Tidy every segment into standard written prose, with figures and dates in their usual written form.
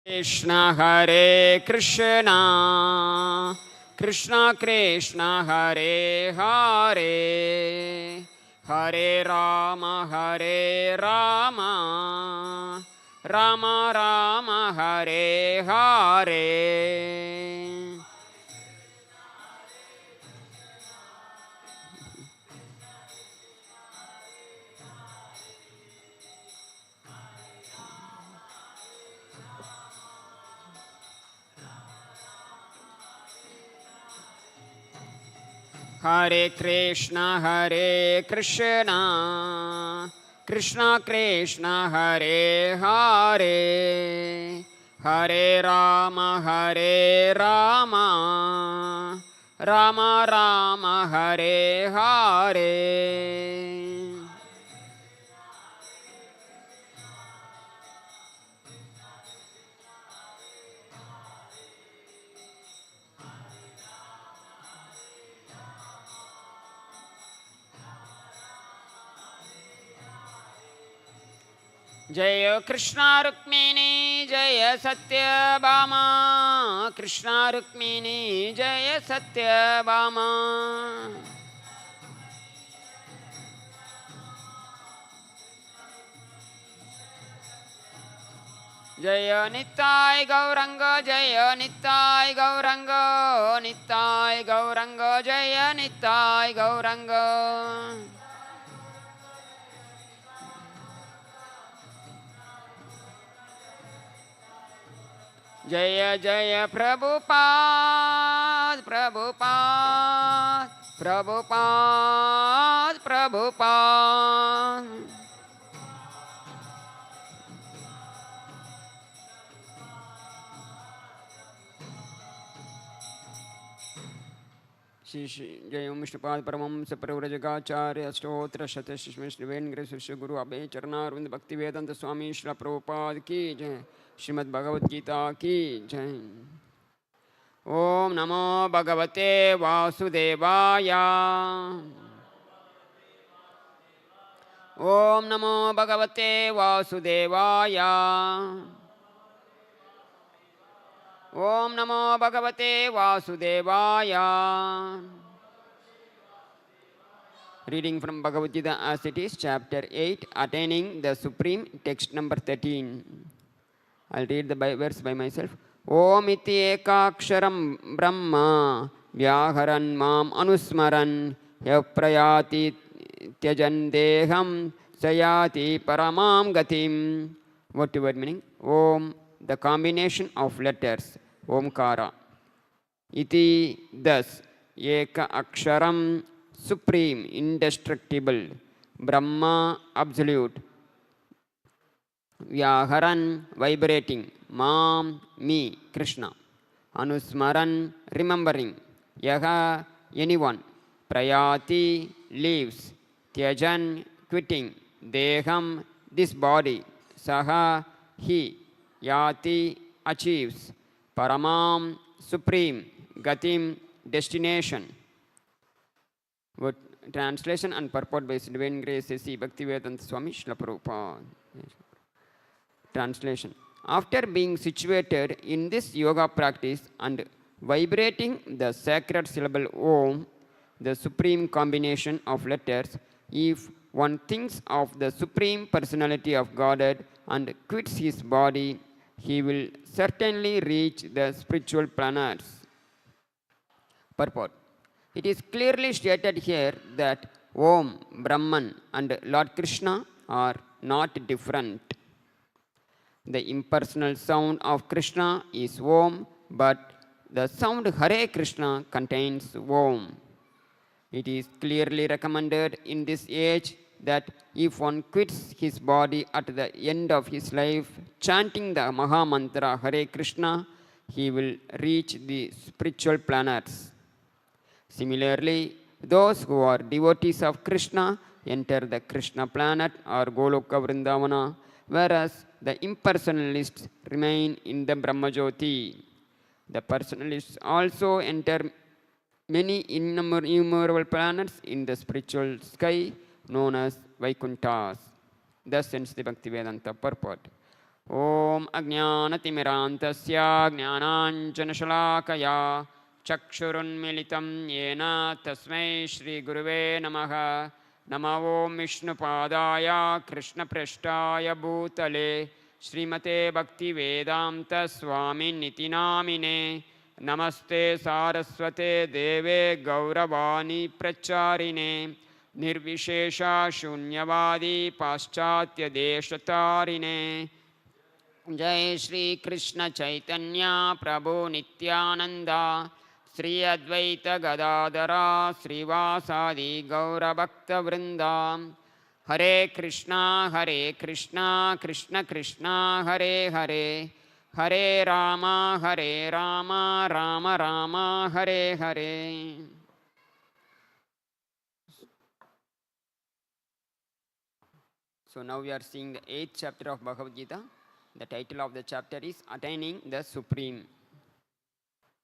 Krishna Hare Krishna, Krishna Krishna Hare Hare, Hare Rama Hare Rama, Rama Rama Hare Hare. Hare Krishna Hare Krishna, Krishna Krishna Hare Hare, Hare Rama Hare Rama, Rama Rama Hare Hare. Jaya Krishna Rukmini Jaya Satyabhama, Krishna Rukmini Jaya Satyabhama. Jaya Nittai Gauranga Jaya Nittai Gauranga, Nittai Gauranga Jaya Nittai Gauranga. Jaya Jaya Prabhupada, Prabhupada, Prabhupada, Prabhupada. Shri Jaya Vishnupad Paramam Sapravrajagacharya Stotra Shatashishmi Shrivengrasya Guru Abhay Charnarvind Bhakti Vedanta Swami Shri Prabhupada Ki Jai. Srimad-Bhagavad-Gita Ki Jai. Om Namo Bhagavate Vasudevaya. Om Namo Bhagavate Vasudevaya. Om Namo Bhagavate Vasudevaya. Reading from Bhagavad-Gita as it is, chapter 8, attaining the supreme, text number 13. I'll read the verse by myself. Om iti ekaksharam brahma vyaharan mam anusmaran yaprayati tyajan deham sayati paramam gatim. What word meaning? Om, the combination of letters, Omkara. Iti, thus, eka aksharam, supreme, indestructible, Brahma, absolute, Vyaharan, vibrating, Mam, me, Krishna, Anusmaran, remembering, Yaha, anyone, Prayati, leaves, Tyajan, quitting, Deham, this body, Saha, he, Yati, achieves, Paramam, supreme, Gatim, destination. What translation and purport by Divine Grace C. Bhaktivedanta Swami Srila Prabhupada. Translation. After being situated in this yoga practice and vibrating the sacred syllable Om, the supreme combination of letters, if one thinks of the supreme personality of Godhead and quits his body, he will certainly reach the spiritual planets. Purport. It is clearly stated here that Om, Brahman and Lord Krishna are not different. The impersonal sound of Krishna is Om, but the sound Hare Krishna contains Om. It is clearly recommended in this age that if one quits his body at the end of his life, chanting the Maha Mantra Hare Krishna, he will reach the spiritual planets. Similarly, those who are devotees of Krishna enter the Krishna planet or Goloka Vrindavana, whereas the impersonalists remain in the Brahmajyoti. The personalists also enter many innumerable planets in the spiritual sky known as Vaikunthas. Thus ends the Bhaktivedanta purport. Om Ajnanatimirantasya Jnananjanashalakaya Chakshurunmilitam Yena Tasmai Shri Guruve Namaha. Namo Om Vishnupadaya Krishna Preshtaya Bhutale Srimate Bhakti Vedanta Swami Nitinamine. Namaste Saraswate Deve Gauravani Pracharine Nirvishesha Shunyavadi Paschatya Deshatarine. Jai Shri Krishna Chaitanya Prabhu Nityananda Sri Advaita Gadadara Srivasadi Gaura Bhakta Vrinda. Hare Krishna Krishna Krishna Hare Hare Hare Rama Rama Rama Hare Hare. So now we are seeing the 8th chapter of Bhagavad Gita. The title of the chapter is Attaining the Supreme.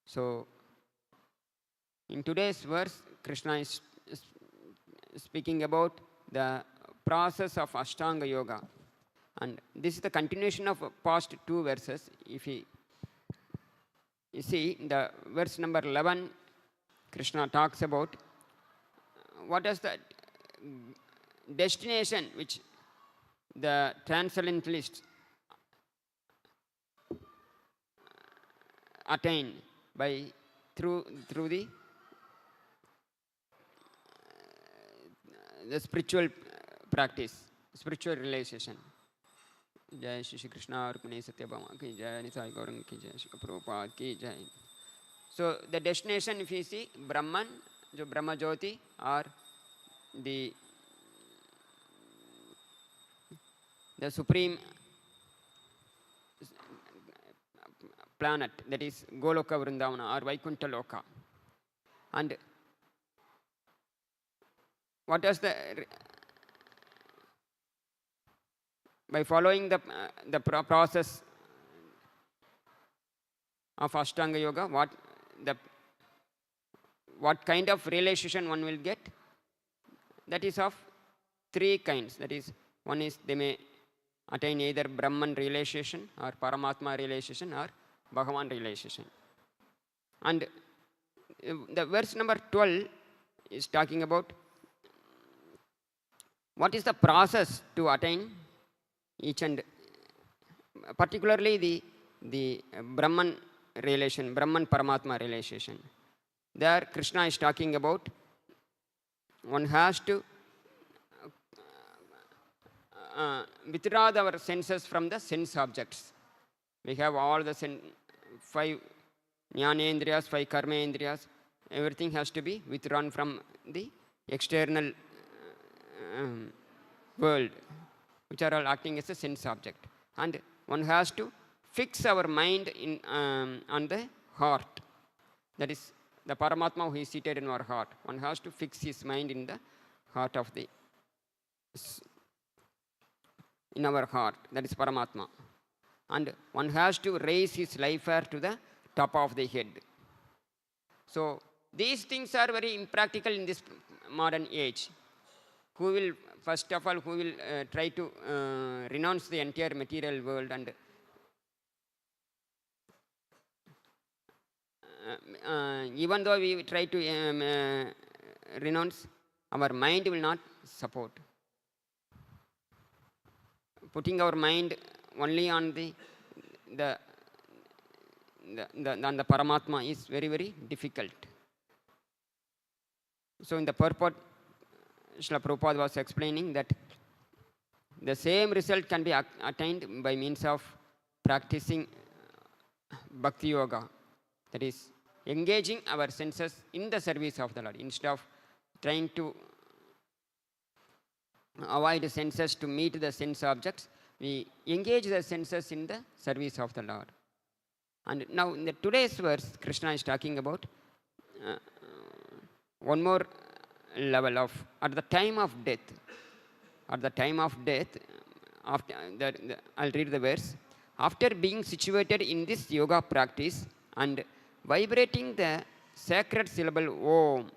So in today's verse, Krishna is speaking about the process of Ashtanga Yoga. And this is the continuation of past two verses. If you see, the verse number 11, Krishna talks about what is the destination which the transcendentalists attain by through the spiritual practice, spiritual realization. Jai Shri Krishna Rukmini Satyabhama ki jai, Nisai Gauranga ki jai, Shri Prabhupada ki jai. So the destination, if you see, Brahman, jo Brahma Jyoti, or the supreme planet, that is Goloka Vrindavana or Vaikuntha Loka. And what is the by following the process of Ashtanga Yoga, what kind of realization one will get? That is of three kinds. That is, one is they may attain either Brahman realization or Paramatma realization or Bhagavan realization. And the verse number 12 is talking about what is the process to attain each, and particularly the Brahman realization, Brahman Paramatma realization. There Krishna is talking about one has to withdraw our senses from the sense objects. We have all the 5 jnanendriyas, 5 karmendriyas. Everything has to be withdrawn from the external world, which are all acting as a sense object. And one has to fix our mind on the heart. That is the Paramatma who is seated in our heart. One has to fix his mind in the heart of in our heart. That is Paramatma. And one has to raise his life hair to the top of the head. So these things are very impractical in this modern age. Who will, first of all, try to renounce the entire material world, and even though we try to renounce, our mind will not support. Putting our mind only on the Paramatma is very, very difficult. So in the purport, Srila Prabhupada was explaining that the same result can be attained by means of practicing Bhakti Yoga. That is, engaging our senses in the service of the Lord. Instead of trying to avoid the senses to meet the sense objects, we engage the senses in the service of the Lord. And now in today's verse, Krishna is talking about one more level of, at the time of death. At the time of death, after I'll read the verse. After being situated in this yoga practice and vibrating the sacred syllable Om,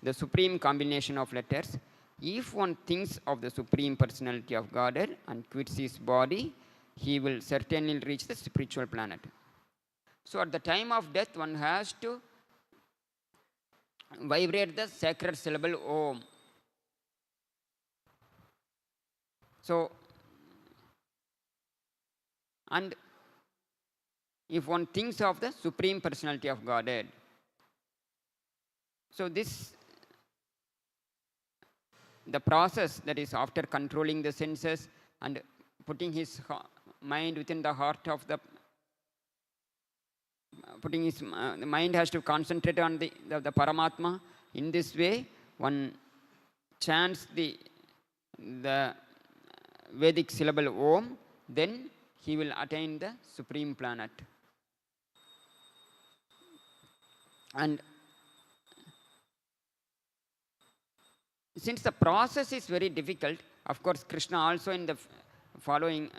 the supreme combination of letters, if one thinks of the Supreme Personality of Godhead and quits his body, he will certainly reach the spiritual planet. So at the time of death, one has to vibrate the sacred syllable Om. So, and if one thinks of the Supreme Personality of Godhead, so this, the process that is after controlling the senses and putting his mind within the heart of the, putting his the mind has to concentrate on the Paramatma. In this way, one chants the Vedic syllable Om, then he will attain the supreme planet. And since the process is very difficult, of course, Krishna also in the following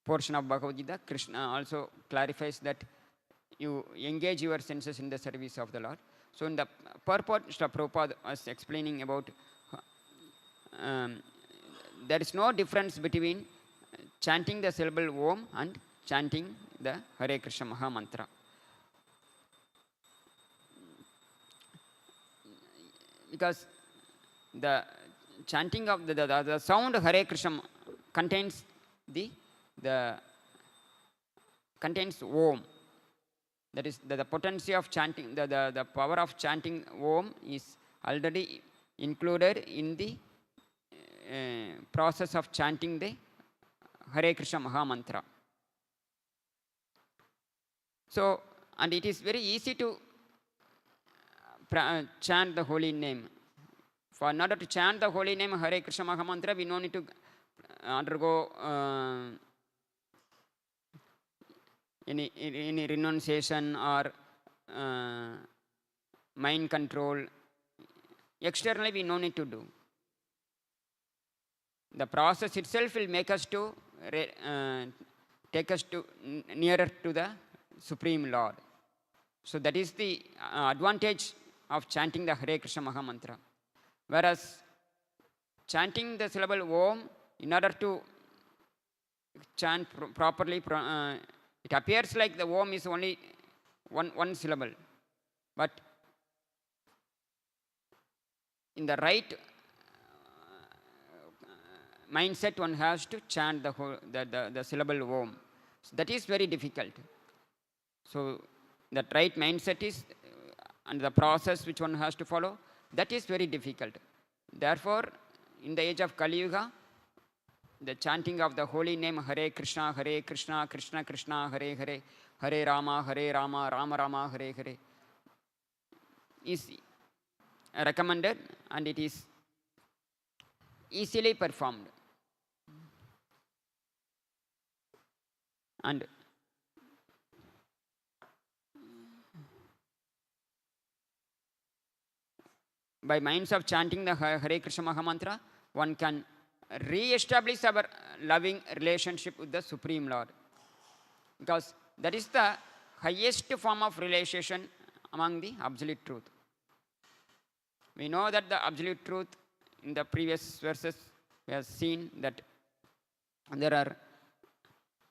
portion of Bhagavad Gita, Krishna also clarifies that you engage your senses in the service of the Lord. So in the purport, Srila Prabhupada was explaining about there is no difference between chanting the syllable Om and chanting the Hare Krishna Maha Mantra. Because the chanting of the sound Hare Krishna contains contains Om. That is the potency of chanting, the power of chanting Om is already included in the process of chanting the Hare Krishna Maha Mantra. So, and it is very easy to chant the holy name. For in order to chant the holy name Hare Krishna Maha Mantra, we no need to undergo any renunciation or mind control. Externally, we no need to do. The process itself will make us to take us to nearer to the Supreme Lord. So that is the advantage of chanting the Hare Krishna Maha Mantra. Whereas chanting the syllable Om, in order to chant properly, it appears like the Om is only one syllable. But in the right mindset, one has to chant the syllable Om. So that is very difficult. So that right mindset is, and the process which one has to follow, that is very difficult. Therefore, in the age of Kali Yuga, the chanting of the holy name Hare Krishna, Krishna Krishna, Hare Hare, Hare Rama, Rama Rama, Hare Hare is recommended, and it is easily performed. And by means of chanting the Hare Krishna Maha Mantra, one can re-establish our loving relationship with the Supreme Lord. Because that is the highest form of realization among the Absolute Truth. We know that the Absolute Truth, in the previous verses, we have seen that there are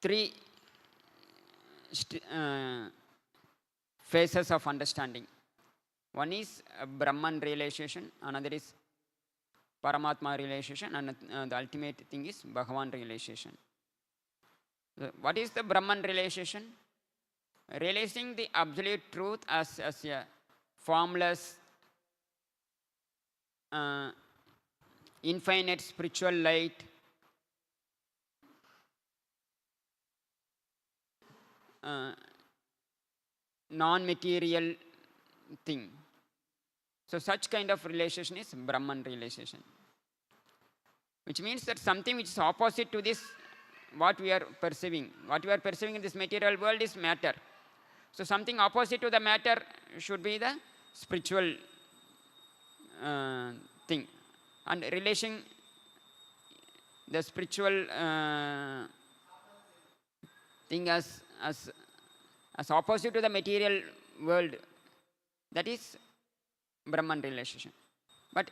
three phases of understanding. One is Brahman realization, another is Paramatma realization, and the ultimate thing is Bhagavan realization. What is the Brahman realization? Realizing the Absolute Truth as a formless, infinite spiritual light, non-material thing. So such kind of realization is Brahman realization, which means that something which is opposite to this, what we are perceiving in this material world is matter. So something opposite to the matter should be the spiritual thing, and relation the spiritual thing as opposite to the material world, that is Brahman realization. But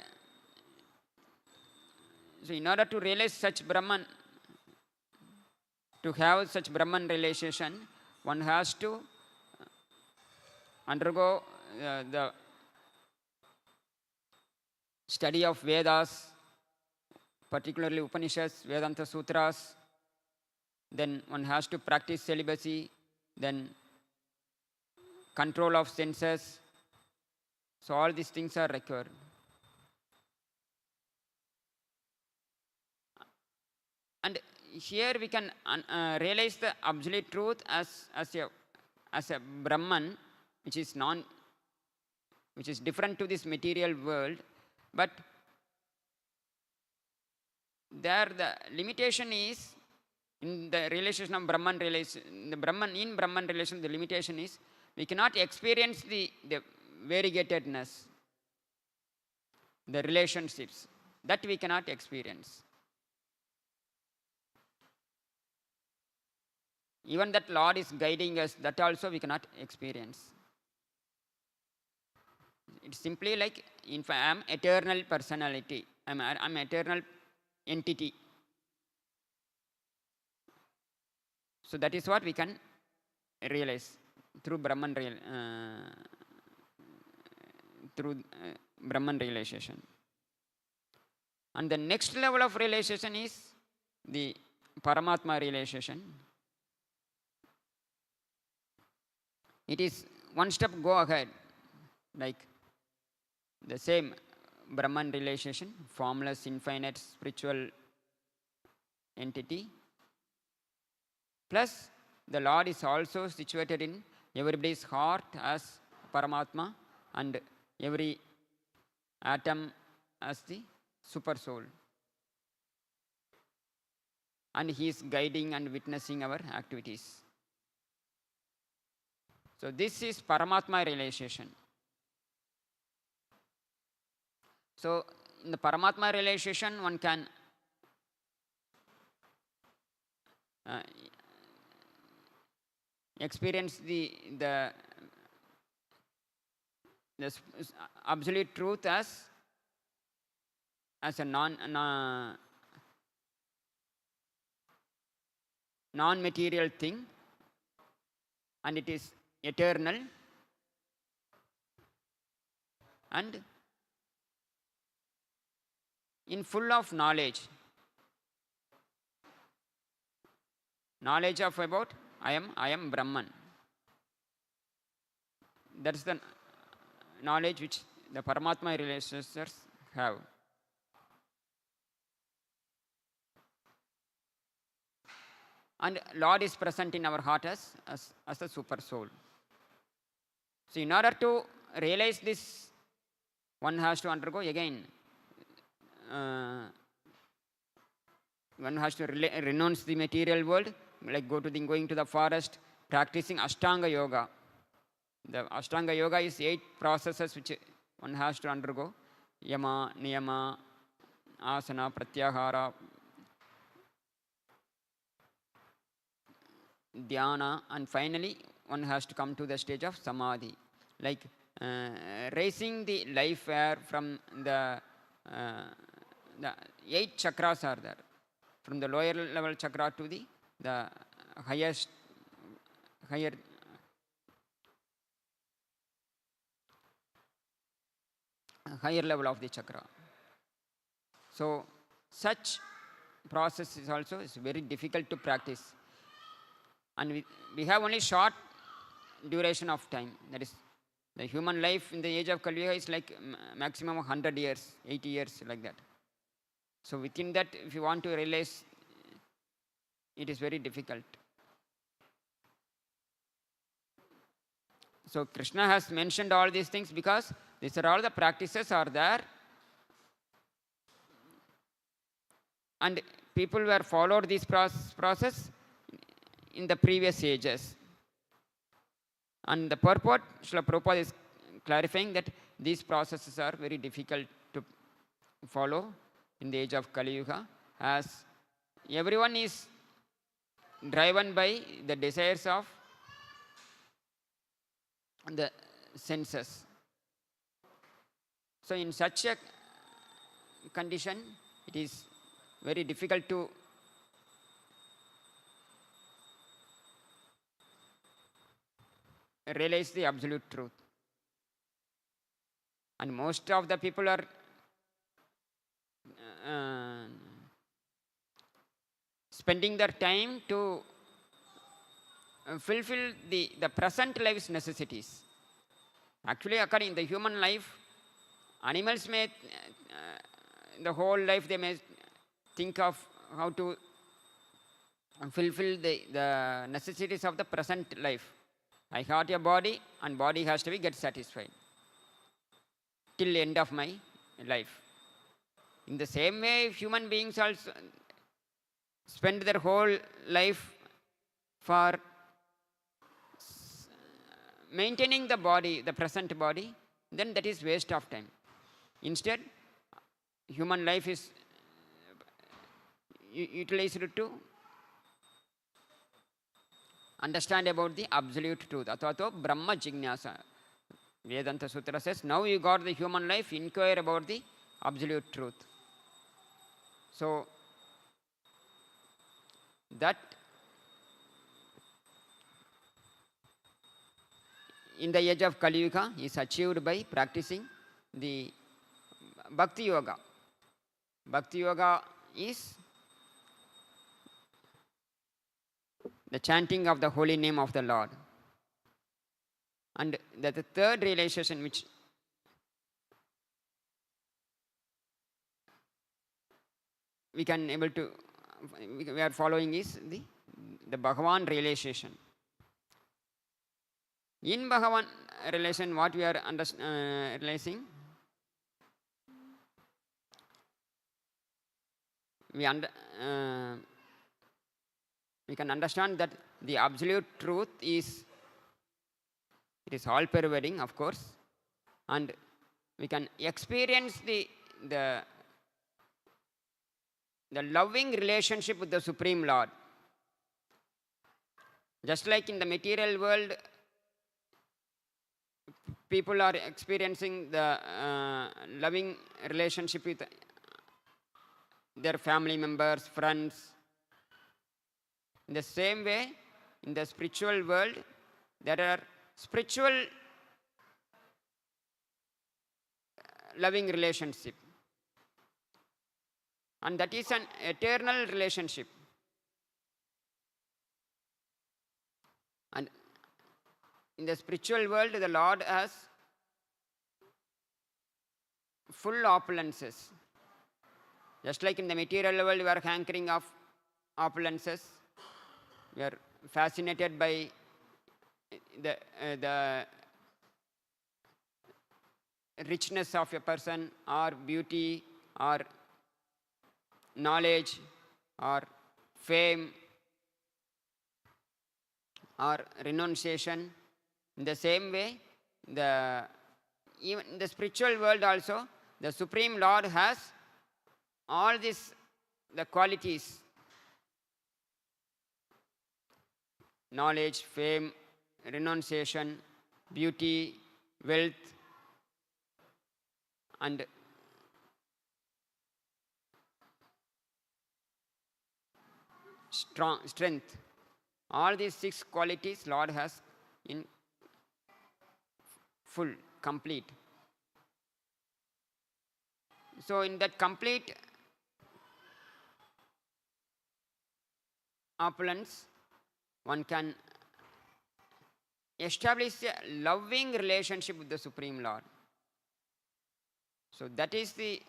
so in order to realize such Brahman, To have such Brahman realization, one has to undergo the study of Vedas, particularly Upanishads, Vedanta Sutras. Then one has to practice celibacy, then control of senses. So all these things are required. And here we can realize the absolute truth as a Brahman, which is different to this material world, but there the limitation is in the realization of Brahman relation. The Brahman relation, the limitation is we cannot experience the variegatedness, the relationships that we cannot experience. Even that Lord is guiding us, that also we cannot experience. It's simply like, if I am eternal personality, I'm eternal entity. So that is what we can realize through Brahman Brahman realization. And the next level of realization is the Paramatma realization. It is one step go ahead, like the same Brahman realization, formless, infinite, spiritual entity. Plus, the Lord is also situated in everybody's heart as Paramatma, and every atom as the super soul. And He is guiding and witnessing our activities. So this is Paramatma realization. So in the Paramatma realization, one can experience the absolute truth as a non-material thing, and it is eternal and in full of knowledge of about I am Brahman. That's the knowledge which the Paramatma realizers have. And Lord is present in our heart as a super soul. So in order to realize this, one has to undergo again, one has to renounce the material world, like going to the forest, practicing Ashtanga Yoga. The Ashtanga Yoga is 8 processes which one has to undergo: Yama, Niyama, Asana, Pratyahara, Dhyana, and finally one has to come to the stage of Samadhi, like raising the life air from the 8 chakras are there, from the lower level chakra to the higher level of the chakra. So such process is also very difficult to practice, and we have only short duration of time. That is, the human life in the age of Kali Yuga is like maximum 100 years, 80 years, like that. So within that, if you want to realize, it is very difficult. So Krishna has mentioned all these things because these are all the practices are there, and people were followed this process in the previous ages. And the purport, Srila Prabhupada is clarifying that these processes are very difficult to follow in the age of Kali Yuga, as everyone is driven by the desires of the senses. So in such a condition, it is very difficult to realize the absolute truth. And most of the people are uh, spending their time to fulfill the present life's necessities. Actually, according in the human life, animals may, the whole life they may think of how to fulfill the necessities of the present life. I got a body, and body has to be get satisfied till end of my life. In the same way, human beings also spend their whole life for maintaining the body, the present body, then that is waste of time. Instead, human life is utilized to understand about the absolute truth. Athato Brahma Jignasa. Vedanta Sutra says, now you got the human life, inquire about the absolute truth. So, that in the age of Kali Yuga is achieved by practicing the Bhakti Yoga. Bhakti Yoga is the chanting of the holy name of the Lord. And the third realization which we are following is the Bhagavan realization. In Bhagavan realization, what we are realizing, we can understand that the absolute truth is, it is all pervading, of course, and we can experience the loving relationship with the Supreme Lord. Just like in the material world, people are experiencing the loving relationship with their family members, friends. In the same way, in the spiritual world, there are spiritual loving relationship. And that is an eternal relationship. And in the spiritual world, the Lord has full opulences. Just like in the material world, we are hankering of opulences. We are fascinated by the richness of a person, or beauty, or knowledge, or fame, or renunciation. In the same way, even in the spiritual world also, the Supreme Lord has all these the qualities: knowledge, fame, renunciation, beauty, wealth, and strength. All these 6 qualities Lord has in full, complete. So in that complete opulence, one can establish a loving relationship with the Supreme Lord. So that is the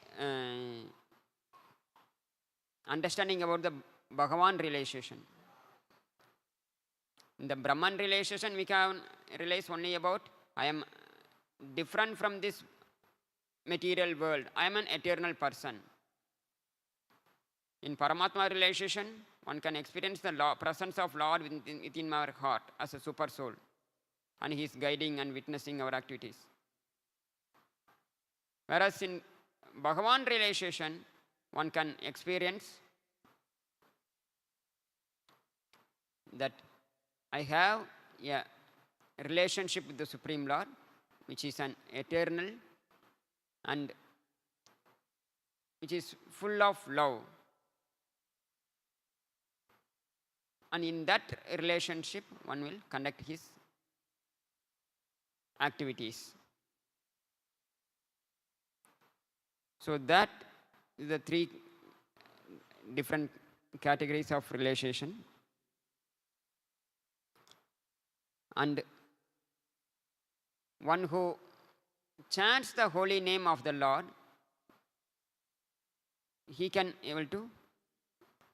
understanding about the Bhagavan realization. In the Brahman realization, we can realize only about I am different from this material world. I am an eternal person. In Paramatma realization, one can experience the presence of Lord within our heart as a super soul, and He is guiding and witnessing our activities. Whereas in Bhagavan realization, one can experience that I have a relationship with the Supreme Lord, which is an eternal and which is full of love. And in that relationship, one will conduct his activities. So that is the three different categories of realization. And one who chants the holy name of the Lord, he can able to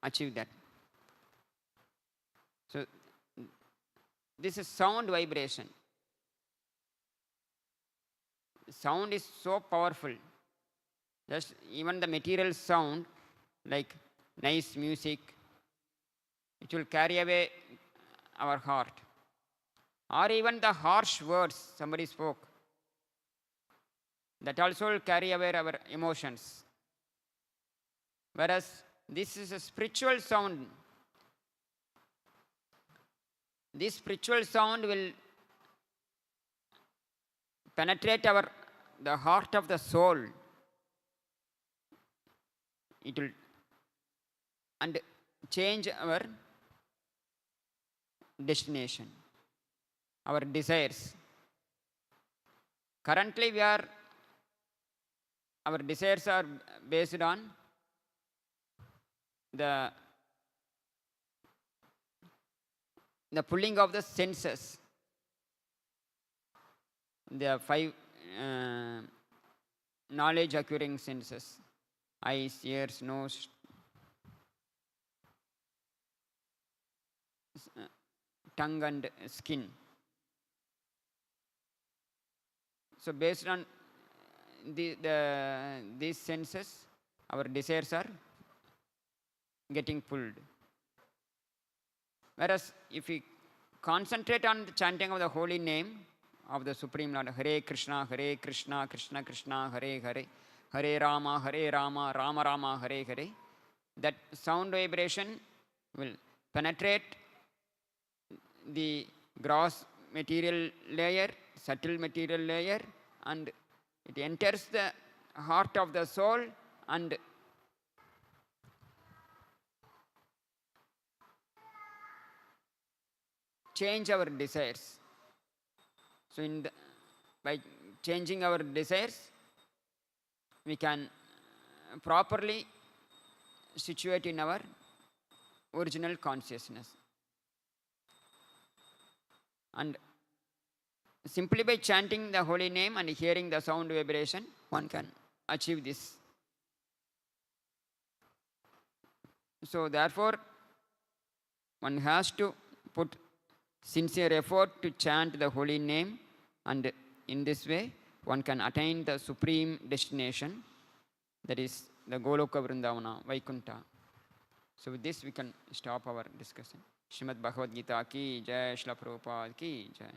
achieve that. So this is sound vibration. Sound is so powerful. Just even the material sound, like nice music, it will carry away our heart. Or even the harsh words somebody spoke, that also will carry away our emotions. Whereas this is a spiritual sound. This spiritual sound will penetrate the heart of the soul. It will and change our destination, our desires. Currently, our desires are based on the pulling of the senses, the five knowledge acquiring senses: eyes, ears, nose, tongue, and skin. So based on these senses, our desires are getting pulled. Whereas if we concentrate on the chanting of the holy name of the Supreme Lord, Hare Krishna, Krishna Krishna, Hare Hare, Hare Rama, Rama Rama, Hare Hare, that sound vibration will penetrate the gross material layer, subtle material layer, and it enters the heart of the soul and change our desires. So by changing our desires, we can properly situate in our original consciousness. And simply by chanting the holy name and hearing the sound vibration, one can achieve this. So therefore, one has to put sincere effort to chant the holy name, and in this way one can attain the supreme destination, that is the Goloka Vrindavana, Vaikunta. So with this we can stop our discussion. Srimad-Bhagavad-Gita ki jai, Srila Prabhupada ki jai.